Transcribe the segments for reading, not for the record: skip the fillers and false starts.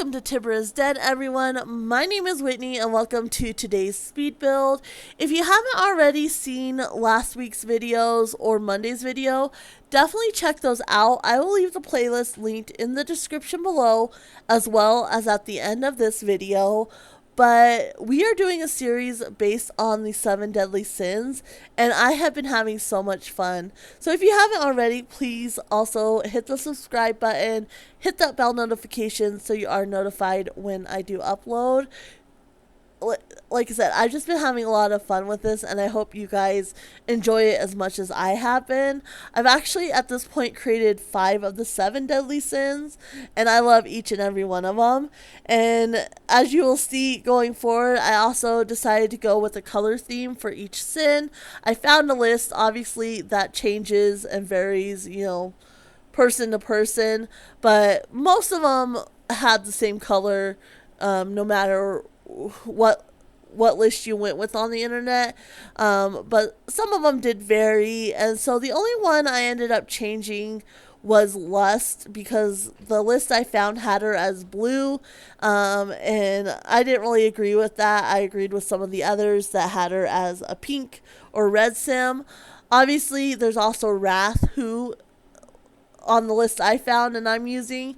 Welcome to Tibber is Dead, everyone. My name is Whitney, and welcome to today's speed build. If you haven't already seen last week's videos or Monday's video, definitely check those out. I will leave the playlist linked in the description below, as well as at the end of this video. But we are doing a series based on the 7 deadly sins, and I have been having so much fun. So if you haven't already, please also hit the subscribe button, hit that bell notification so you are notified when I do upload. Like I said, I've just been having a lot of fun with this, and I hope you guys enjoy it as much as I have been. I've actually, at this point, created 5 of the 7 deadly sins, and I love each and every one of them. And as you will see going forward, I also decided to go with a color theme for each sin. I found a list, obviously, that changes and varies, person to person, but most of them had the same color, no matter what list you went with on the internet, but some of them did vary, and so the only one I ended up changing was Lust, because the list I found had her as blue, and I didn't really agree with that. I agreed with some of the others that had her as a pink or red sim. Obviously there's also Wrath, who on the list I found and I'm using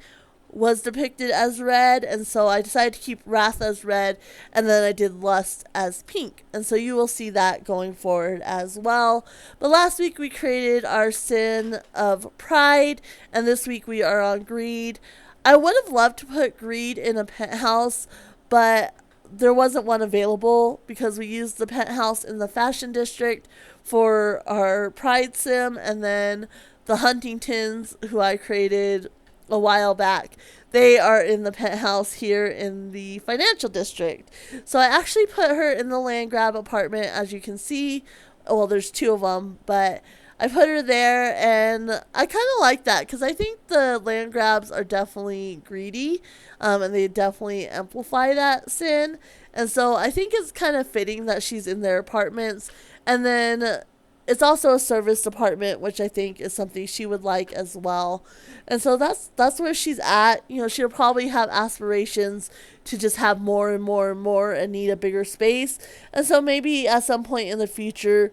was depicted as red, and so I decided to keep Wrath as red, and then I did Lust as pink, and so you will see that going forward as well. But last week we created our sin of Pride, and this week we are on Greed. I would have loved to put Greed in a penthouse, but there wasn't one available because we used the penthouse in the Fashion District for our Pride sim, and then the Huntingtons, who I created a while back, they are in the penthouse here in the financial district. So I actually put her in the land grab apartment, as you can see. Well, there's 2 of them, but I put her there, and I kind of like that because I think the land grabs are definitely greedy, and they definitely amplify that sin. And so I think it's kind of fitting that she's in their apartments. And then it's also a service department, which I think is something she would like as well. And so that's where she's at. She'll probably have aspirations to just have more and more and more and need a bigger space. And so maybe at some point in the future,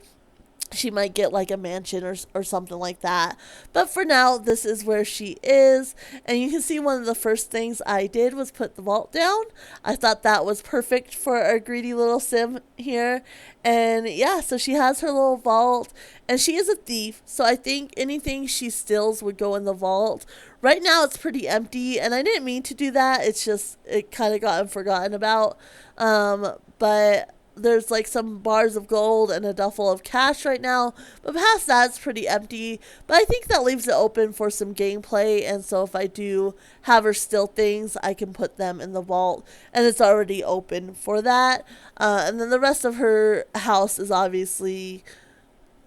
she might get like a mansion or something like that. But for now, this is where she is. And you can see one of the first things I did was put the vault down. I thought that was perfect for our greedy little sim here. And yeah, so she has her little vault, and she is a thief, so I think anything she steals would go in the vault. Right now it's pretty empty, and I didn't mean to do that. It's just, it kind of gotten forgotten about. But there's like some bars of gold and a duffel of cash right now, but past that it's pretty empty. But I think that leaves it open for some gameplay, and so if I do have her steal things, I can put them in the vault, and it's already open for that. And then the rest of her house is obviously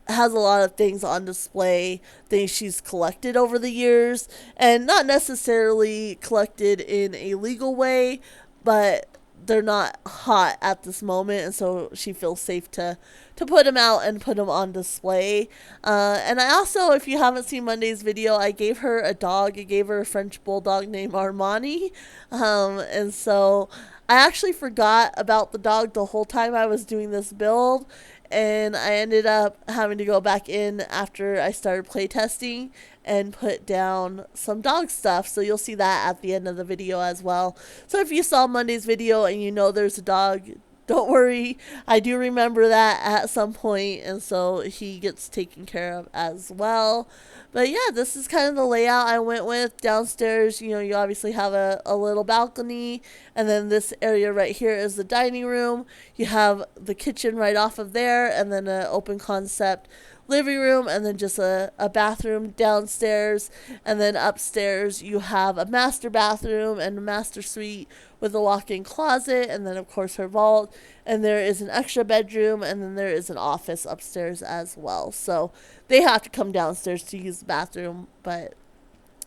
has a lot of things on display, things she's collected over the years, and not necessarily collected in a legal way, but they're not hot at this moment, and so she feels safe to put them out and put them on display. And I also, if you haven't seen Monday's video, I gave her a dog. I gave her a French bulldog named Armani, and so I actually forgot about the dog the whole time I was doing this build, and I ended up having to go back in after I started playtesting and put down some dog stuff. So you'll see that at the end of the video as well. So if you saw Monday's video and you know there's a dog, don't worry. I do remember that at some point, and so he gets taken care of as well. But yeah, this is kind of the layout I went with. Downstairs, you obviously have a little balcony, and then this area right here is the dining room. You have the kitchen right off of there, and then an open concept living room, and then just a bathroom downstairs. And then upstairs you have a master bathroom and a master suite with a walk-in closet, and then of course her vault, and there is an extra bedroom, and then there is an office upstairs as well. So they have to come downstairs to use the bathroom, but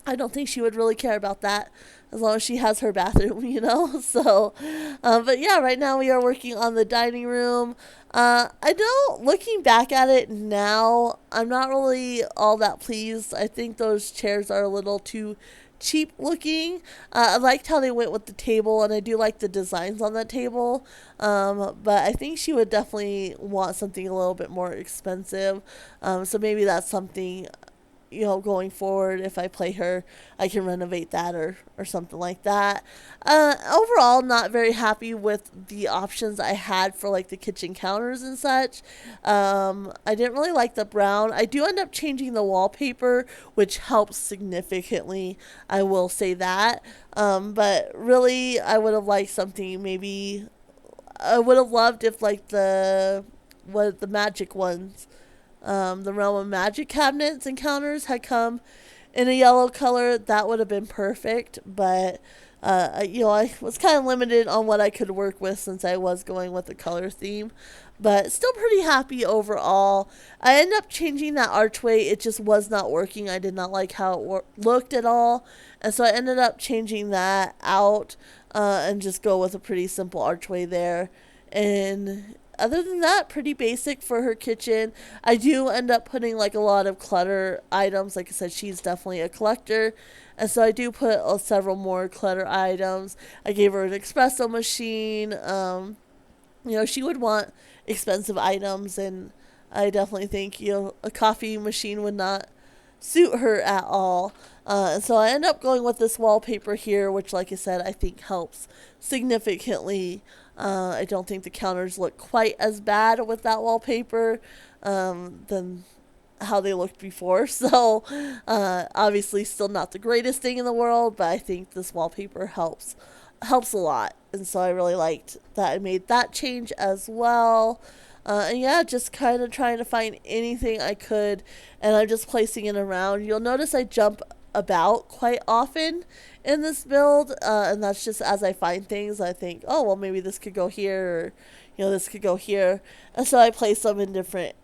I don't think she would really care about that as long as she has her bathroom, So, but yeah, right now we are working on the dining room. I know, looking back at it now, I'm not really all that pleased. I think those chairs are a little too cheap looking. I liked how they went with the table, and I do like the designs on that table. But I think she would definitely want something a little bit more expensive. So maybe that's something, going forward, if I play her, I can renovate that or something like that. Overall, not very happy with the options I had for like the kitchen counters and such. I didn't really like the brown. I do end up changing the wallpaper, which helps significantly. I will say that. But really, I would have liked something maybe. I would have loved if like the magic ones, the Realm of Magic cabinets and counters had come in a yellow color. That would have been perfect, but I was kind of limited on what I could work with since I was going with the color theme. But still pretty happy overall. I ended up changing that archway. It just was not working. I did not like how it looked at all. And so I ended up changing that out and just go with a pretty simple archway there. And other than that, pretty basic for her kitchen. I do end up putting like a lot of clutter items. Like I said, she's definitely a collector. And so I do put several more clutter items. I gave her an espresso machine. She would want expensive items, and I definitely think, a coffee machine would not suit her at all. And so I end up going with this wallpaper here, which, like I said, I think helps significantly. I don't think the counters look quite as bad with that wallpaper than how they looked before. So obviously still not the greatest thing in the world, but I think this wallpaper helps a lot. And so I really liked that I made that change as well. And yeah, just kind of trying to find anything I could, and I'm just placing it around. You'll notice I jump about quite often in this build, and that's just as I find things. I think, oh well, maybe this could go here, or this could go here, and so I place them in different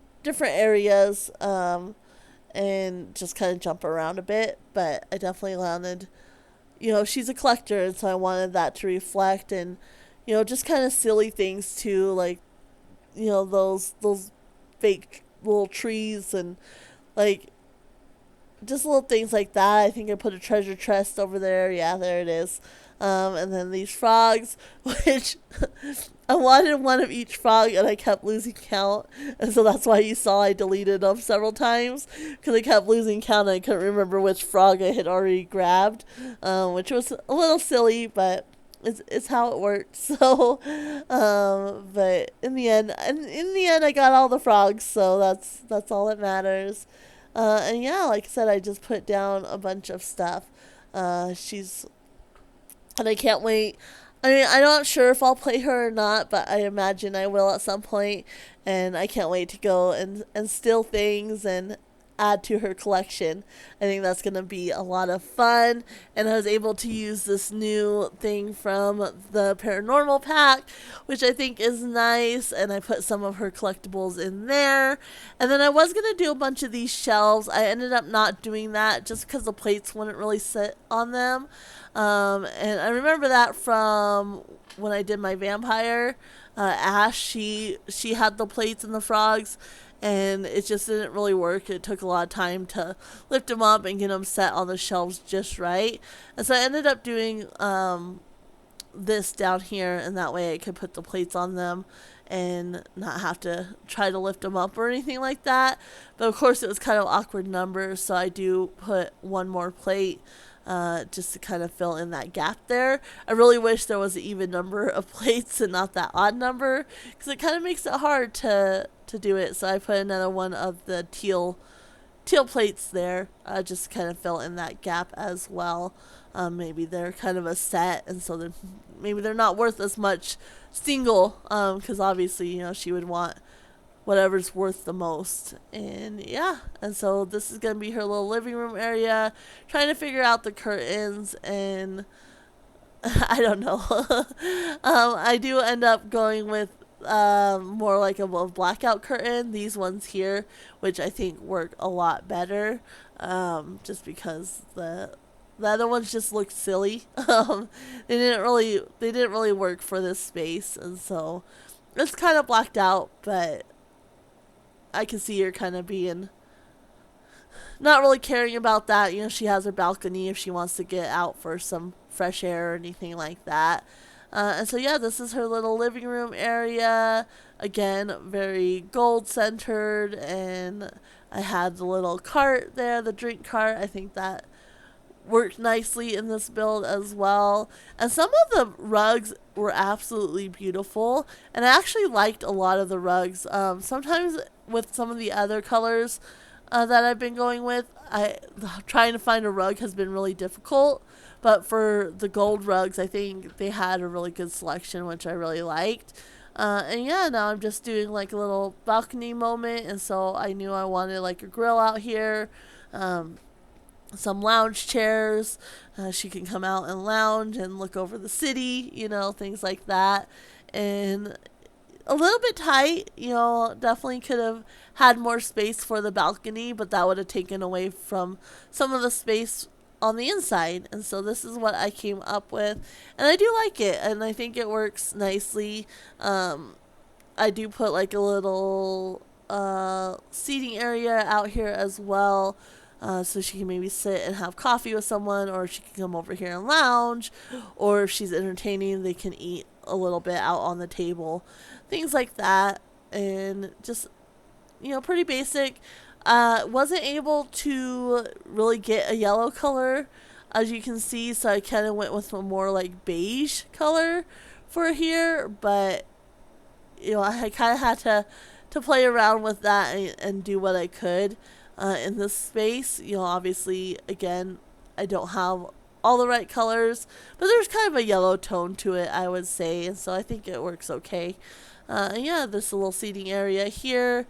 areas, and just kind of jump around a bit. But I definitely wanted, she's a collector, and so I wanted that to reflect, and just kind of silly things too, like those fake little trees, and like just little things like that. I think I put a treasure chest over there. Yeah, there it is. And then these frogs, which I wanted one of each frog, and I kept losing count. And so that's why you saw I deleted them several times, because I kept losing count and I couldn't remember which frog I had already grabbed, which was a little silly, but it's how it worked. So, but in the end, I got all the frogs, so that's all that matters. And yeah, like I said, I just put down a bunch of stuff. And I can't wait. I mean, I'm not sure if I'll play her or not, but I imagine I will at some point. And I can't wait to go and steal things and add to her collection. I think that's going to be a lot of fun. And I was able to use this new thing from the paranormal pack, which I think is nice. And I put some of her collectibles in there. And then I was going to do a bunch of these shelves. I ended up not doing that just because the plates wouldn't really sit on them. And I remember that from when I did my vampire. Ash, she had the plates and the frogs, and it just didn't really work. It took a lot of time to lift them up and get them set on the shelves just right. And so I ended up doing this down here, and that way I could put the plates on them and not have to try to lift them up or anything like that. But of course it was kind of awkward numbers, so I do put one more plate just to kind of fill in that gap there. I really wish there was an even number of plates and not that odd number, because it kind of makes it hard to do it. So I put another one of the teal plates there, just to kind of fill in that gap as well. Maybe they're kind of a set, and so maybe they're not worth as much single, because obviously she would want whatever's worth the most. And yeah, and so this is gonna be her little living room area, trying to figure out the curtains, and I don't know. I do end up going with more like a blackout curtain, these ones here, which I think work a lot better, just because the other ones just look silly. They didn't really work for this space, and so it's kind of blacked out, but I can see her kind of being not really caring about that. You know, she has her balcony if she wants to get out for some fresh air or anything like that. And so, yeah, this is her little living room area. Again, very gold centered. And I had the little cart there, the drink cart. I think that worked nicely in this build as well. And some of the rugs were absolutely beautiful. And I actually liked a lot of the rugs. Sometimes with some of the other colors that I've been going with, trying to find a rug has been really difficult. But for the gold rugs, I think they had a really good selection, which I really liked. And yeah, now I'm just doing like a little balcony moment. And so I knew I wanted like a grill out here. Some lounge chairs. She can come out and lounge and look over the city, you know, things like that. And a little bit tight, you know, definitely could have had more space for the balcony, but that would have taken away from some of the space on the inside. And so this is what I came up with. And I do like it, and I think it works nicely. I do put like a little seating area out here as well. So she can maybe sit and have coffee with someone, or she can come over here and lounge, or if she's entertaining, they can eat a little bit out on the table, things like that. And just, you know, pretty basic. Wasn't able to really get a yellow color, as you can see, so I kind of went with a more like beige color for here, but you know, I kind of had to play around with that and do what I could in this space. You know, obviously, again, I don't have all the right colors, but there's kind of a yellow tone to it, I would say, and so I think it works okay. And yeah, this little seating area here,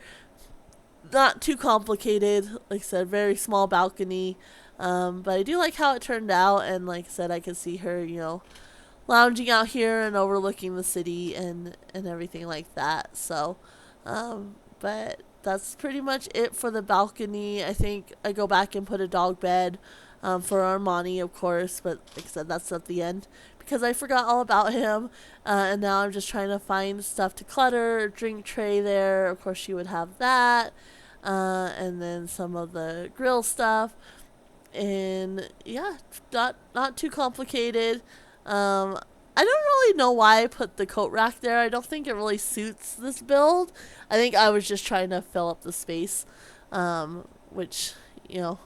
not too complicated. Like I said, very small balcony, but I do like how it turned out, and like I said, I could see her, you know, lounging out here and overlooking the city and everything like that. So, but that's pretty much it for the balcony. I think I go back and put a dog bed for Armani, of course, but like I said, that's at the end because I forgot all about him. And now I'm just trying to find stuff to clutter. Drink tray there, of course, she would have that. And then some of the grill stuff. And yeah, not too complicated. I don't really know why I put the coat rack there. I don't think it really suits this build. I think I was just trying to fill up the space, which, you know,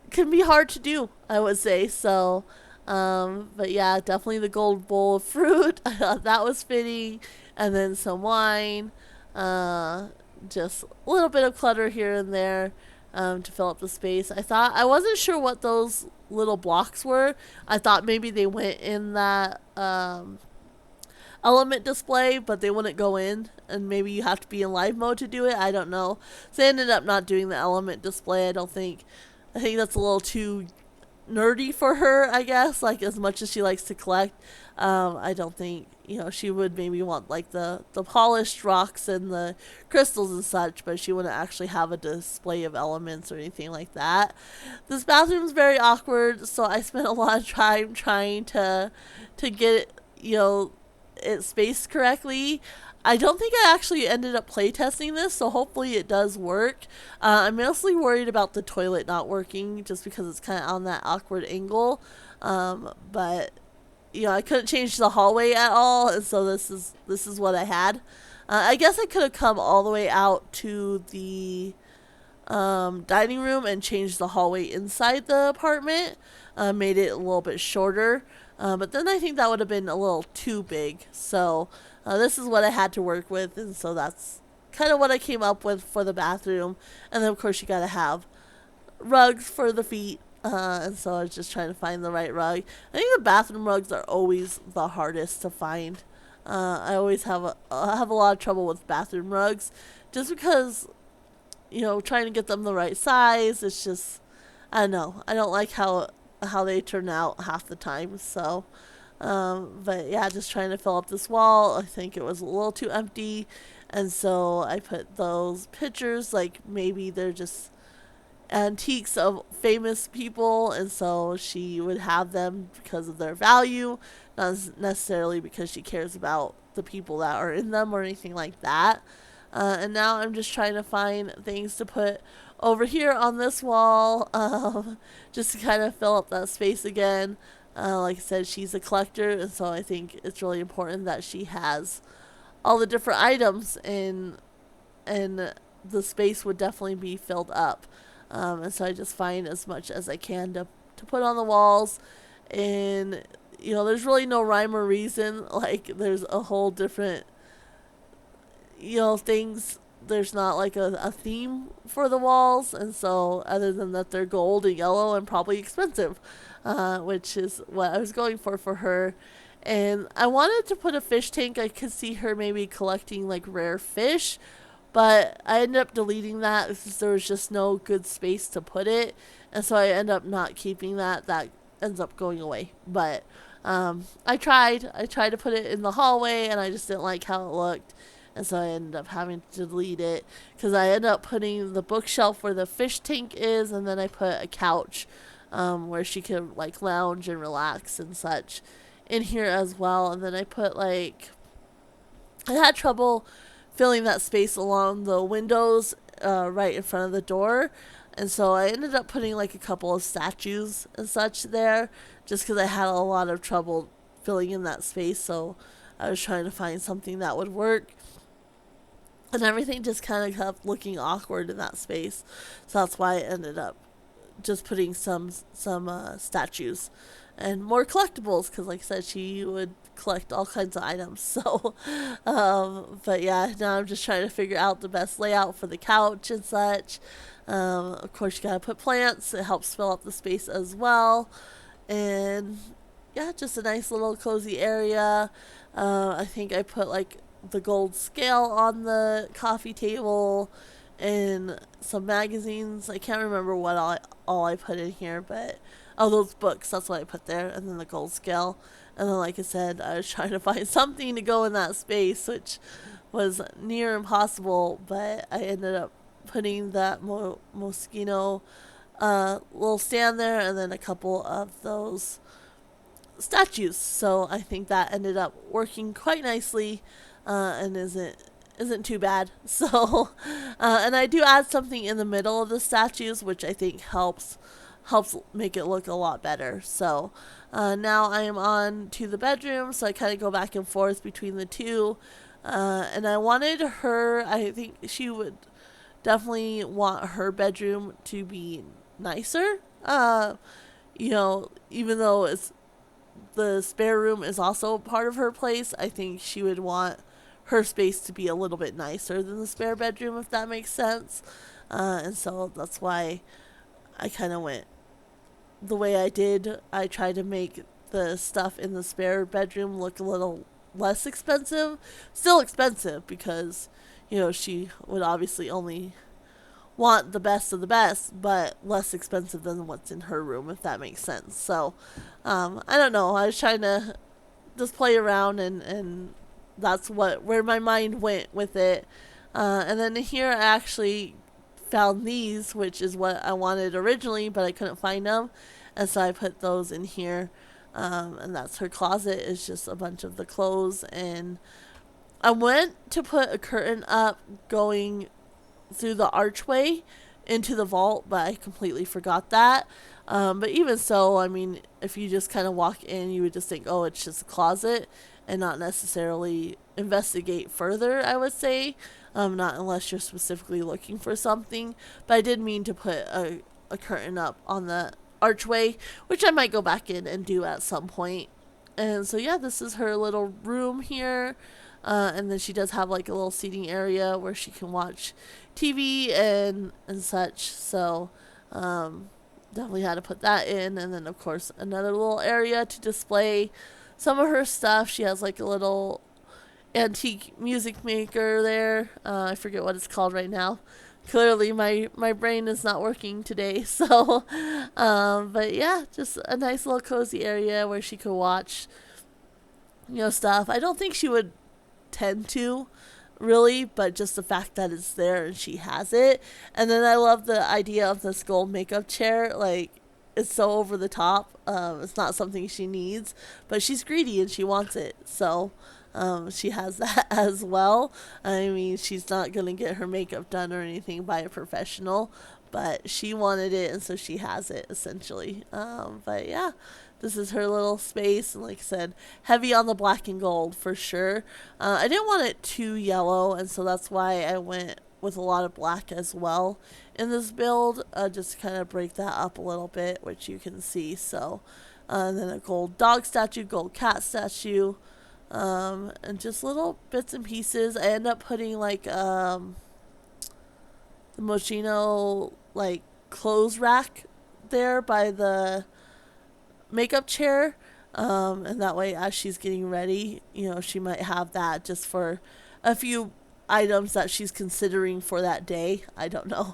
can be hard to do, I would say. So, but yeah, definitely the gold bowl of fruit. I thought that was fitting. And then some wine. Just a little bit of clutter here and there to fill up the space. I wasn't sure what those little blocks were. I thought maybe they went in that element display, but they wouldn't go in, and maybe you have to be in live mode to do it. I don't know. So I ended up not doing the element display. I think that's a little too nerdy for her, I guess. Like, as much as she likes to collect, I don't think, you know, she would maybe want like the polished rocks and the crystals and such, but she wouldn't actually have a display of elements or anything like that. This bathroom is very awkward, so I spent a lot of time trying to get it, you know, it spaced correctly. I don't think I actually ended up playtesting this, so hopefully it does work. I'm mostly worried about the toilet not working just because it's kind of on that awkward angle. But you know, I couldn't change the hallway at all, and so this is what I had. I guess I could have come all the way out to the dining room and changed the hallway inside the apartment, made it a little bit shorter. But then I think that would have been a little too big. So this is what I had to work with, and so that's kind of what I came up with for the bathroom. And then, of course, you got to have rugs for the feet. And so I was just trying to find the right rug. I think the bathroom rugs are always the hardest to find. I always have a lot of trouble with bathroom rugs, just because, you know, trying to get them the right size. It's just, I don't know. I don't like how they turn out half the time. So, but yeah, just trying to fill up this wall. I think it was a little too empty, and so I put those pictures. Like, maybe they're just antiques of famous people, and so she would have them because of their value, not necessarily because she cares about the people that are in them or anything like that. And now I'm just trying to find things to put over here on this wall, just to kind of fill up that space again. Like I said, she's a collector, and so I think it's really important that she has all the different items, and the space would definitely be filled up. And so I just find as much as I can to put on the walls. And, there's really no rhyme or reason. Like, there's a whole different, things. There's not like a theme for the walls. And so, other than that, they're gold and yellow and probably expensive, which is what I was going for her. And I wanted to put a fish tank. I could see her maybe collecting like rare fish, but I ended up deleting that because there was just no good space to put it. And so I end up not keeping that. That ends up going away. But I tried. I tried to put it in the hallway, and I just didn't like how it looked. And so I ended up having to delete it because I ended up putting the bookshelf where the fish tank is, and then I put a couch where she could like lounge and relax and such in here as well. And then I put I had trouble filling that space along the windows right in front of the door. And so I ended up putting like a couple of statues and such there just because I had a lot of trouble filling in that space. So I was trying to find something that would work. And everything just kind of kept looking awkward in that space. So that's why I ended up just putting some statues and more collectibles because, like I said, she would collect all kinds of items. So, but yeah, now I'm just trying to figure out the best layout for the couch and such. Of course, you gotta put plants. It helps fill up the space as well. And yeah, just a nice little cozy area. I think I put like the gold scale on the coffee table and some magazines. I can't remember what all I put in here, but those books, that's what I put there, and then the gold scale. And then, like I said, I was trying to find something to go in that space, which was near impossible, but I ended up putting that Moschino little stand there, and then a couple of those statues. So I think that ended up working quite nicely, and isn't too bad. So, and I do add something in the middle of the statues, which I think helps make it look a lot better. So now I am on to the bedroom, so I kind of go back and forth between the two. And I wanted her, I think she would definitely want her bedroom to be nicer. Even though the spare room is also part of her place, I think she would want her space to be a little bit nicer than the spare bedroom, if that makes sense. And so that's why I kind of went the way I did. I tried to make the stuff in the spare bedroom look a little less expensive. Still expensive because, she would obviously only want the best of the best, but less expensive than what's in her room, if that makes sense. So, I don't know. I was trying to just play around, and that's where my mind went with it. And then here I actually found these, which is what I wanted originally, but I couldn't find them, and so I put those in here. And that's her closet. Is just a bunch of the clothes, and I went to put a curtain up going through the archway into the vault, but I completely forgot that. But even so, I mean, if you just kind of walk in, you would just think, oh, it's just a closet, and not necessarily investigate further, I would say. Not unless you're specifically looking for something. But I did mean to put a curtain up on the archway, which I might go back in and do at some point. And so, yeah, this is her little room here. And then she does have like a little seating area where she can watch TV and such. So, definitely had to put that in. And then, of course, another little area to display some of her stuff. She has like a little antique music maker there. I forget what it's called right now. Clearly my brain is not working today. So, but yeah, just a nice little cozy area where she could watch, stuff. I don't think she would tend to really, but just the fact that it's there and she has it. And then I love the idea of this gold makeup chair. Like, it's so over the top. It's not something she needs, but she's greedy and she wants it. So, she has that as well. I mean, she's not going to get her makeup done or anything by a professional, but she wanted it, and so she has it essentially. But yeah, this is her little space, and like I said, heavy on the black and gold for sure. I didn't want it too yellow, and so that's why I went with a lot of black as well in this build, just to kind of break that up a little bit, which you can see. So, and then a gold dog statue, gold cat statue, and just little bits and pieces. I end up putting like the Moschino like clothes rack there by the makeup chair, and that way as she's getting ready, she might have that just for a few items that she's considering for that day. I don't know.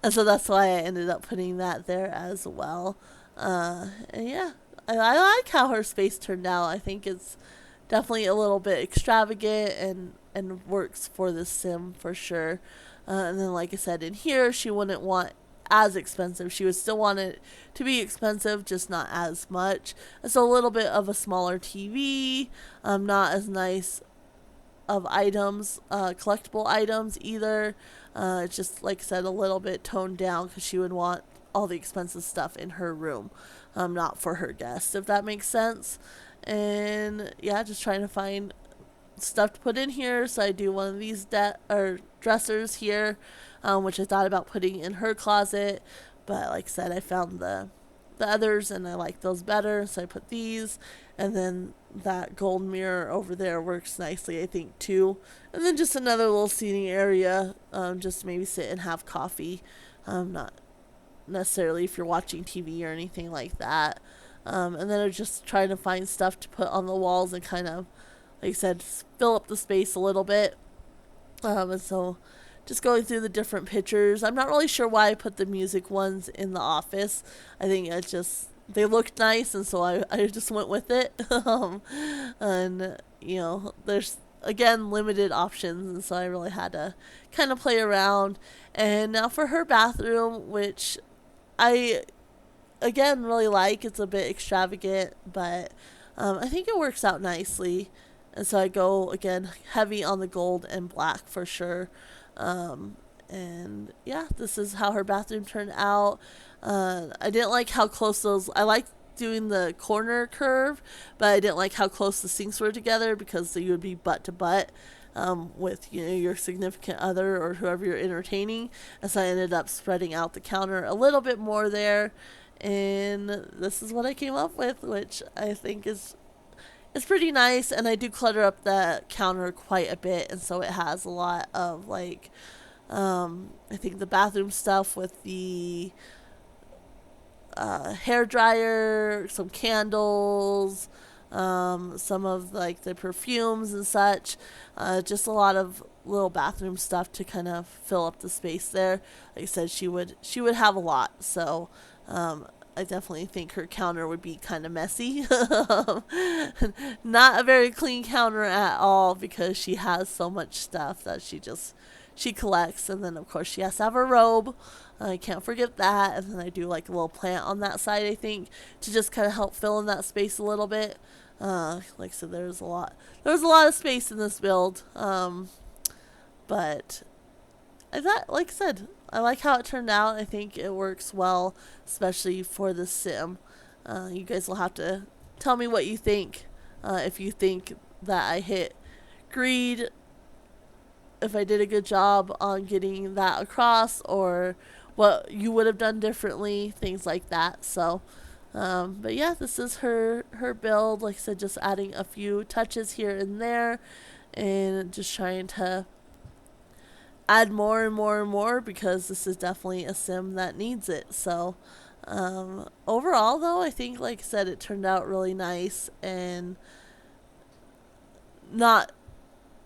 And so that's why I ended up putting that there as well. And yeah, I like how her space turned out. I think it's definitely a little bit extravagant and works for the sim for sure. And then like I said, in here she wouldn't want as expensive. She would still want it to be expensive, just not as much. And so a little bit of a smaller TV, not as nice of items, collectible items either. It's just like I said, a little bit toned down because she would want all the expensive stuff in her room, not for her guests, if that makes sense. And yeah, just trying to find stuff to put in here. So I do one of these dressers here, which I thought about putting in her closet, but like I said, I found the others and I like those better, so I put these. And then that gold mirror over there works nicely, I think, too. And then just another little seating area, just to maybe sit and have coffee, not necessarily if you're watching TV or anything like that. And then I'm just trying to find stuff to put on the walls and kind of, like I said, fill up the space a little bit. And so just going through the different pictures. I'm not really sure why I put the music ones in the office. I think it just, they looked nice, and so I just went with it. And, there's, again, limited options, and so I really had to kind of play around. And now for her bathroom, which I, again, really like. It's a bit extravagant, but I think it works out nicely. And so I go, again, heavy on the gold and black for sure. And yeah, this is how her bathroom turned out. I didn't like how close those, I liked doing the corner curve, but I didn't like how close the sinks were together because you would be butt to butt with your significant other or whoever you're entertaining. And so I ended up spreading out the counter a little bit more there. And this is what I came up with, which I think is pretty nice. And I do clutter up the counter quite a bit, and so it has a lot of like I think the bathroom stuff with the hair dryer, some candles, some of like the perfumes and such, just a lot of little bathroom stuff to kind of fill up the space there. Like I said, she would have a lot, so I definitely think her counter would be kind of messy. Not a very clean counter at all because she has so much stuff that she collects. And then of course she has to have her robe. I can't forget that. And then I do like a little plant on that side, I think, to just kind of help fill in that space a little bit. Like I said, there's a lot of space in this build. But I thought, like I said, I like how it turned out. I think it works well, especially for the sim. You guys will have to tell me what you think. If you think that I hit greed, if I did a good job on getting that across, or what you would have done differently, things like that. So, but yeah, this is her build. Like I said, just adding a few touches here and there, and just trying to add more and more and more because this is definitely a sim that needs it. So overall though, I think, like I said, it turned out really nice and not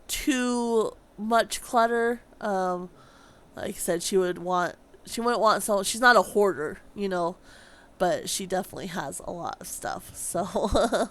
too much clutter. Like I said, she wouldn't want so, she's not a hoarder, but she definitely has a lot of stuff. So,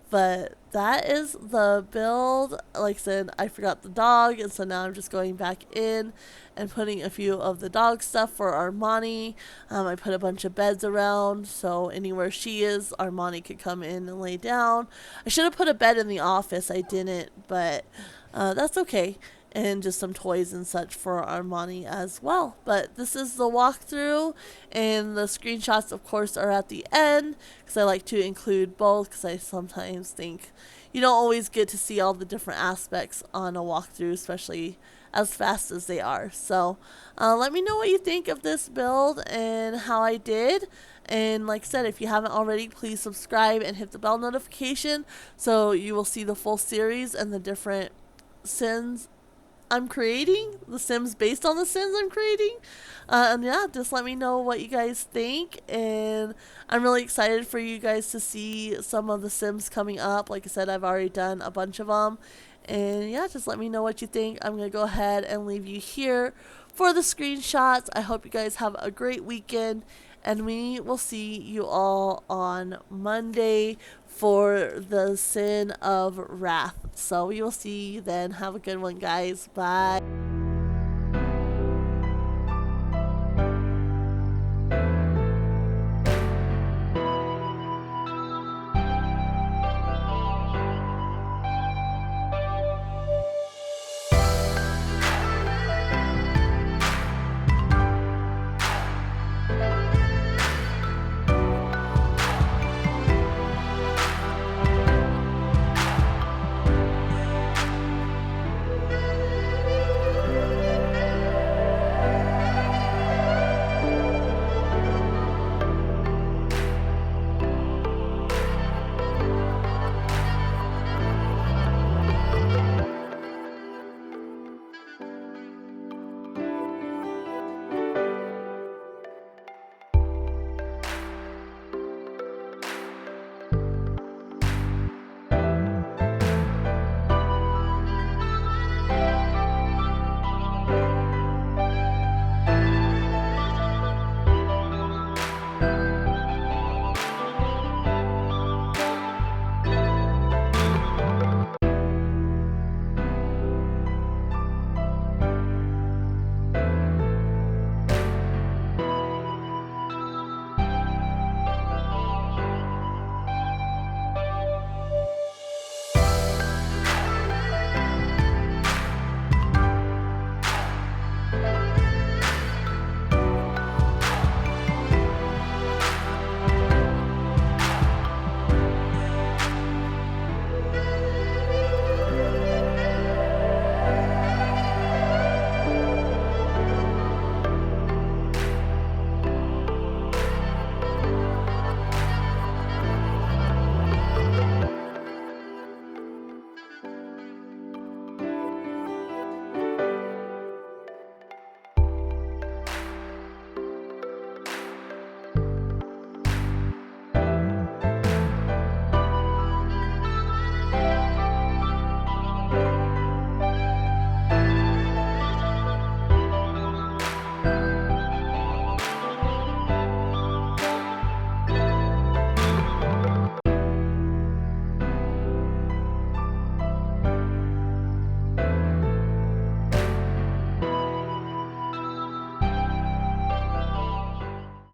but that is the build. Like I said, I forgot the dog, and so now I'm just going back in and putting a few of the dog stuff for Armani. I put a bunch of beds around, so anywhere she is, Armani could come in and lay down. I should have put a bed in the office. I didn't, but that's okay. and just some toys and such for Armani as well. But this is the walkthrough, and the screenshots of course are at the end because I like to include both because I sometimes think you don't always get to see all the different aspects on a walkthrough, especially as fast as they are. So let me know what you think of this build and how I did. And like I said, if you haven't already, please subscribe and hit the bell notification so you will see the full series and the different Sims I'm creating, the Sims based on the Sims I'm creating. And yeah, just let me know what you guys think. And I'm really excited for you guys to see some of the Sims coming up. Like I said, I've already done a bunch of them. And yeah, just let me know what you think. I'm going to go ahead and leave you here for the screenshots. I hope you guys have a great weekend. And we will see you all on Monday for the Sin of Wrath. So we will see you then. Have a good one, guys. Bye.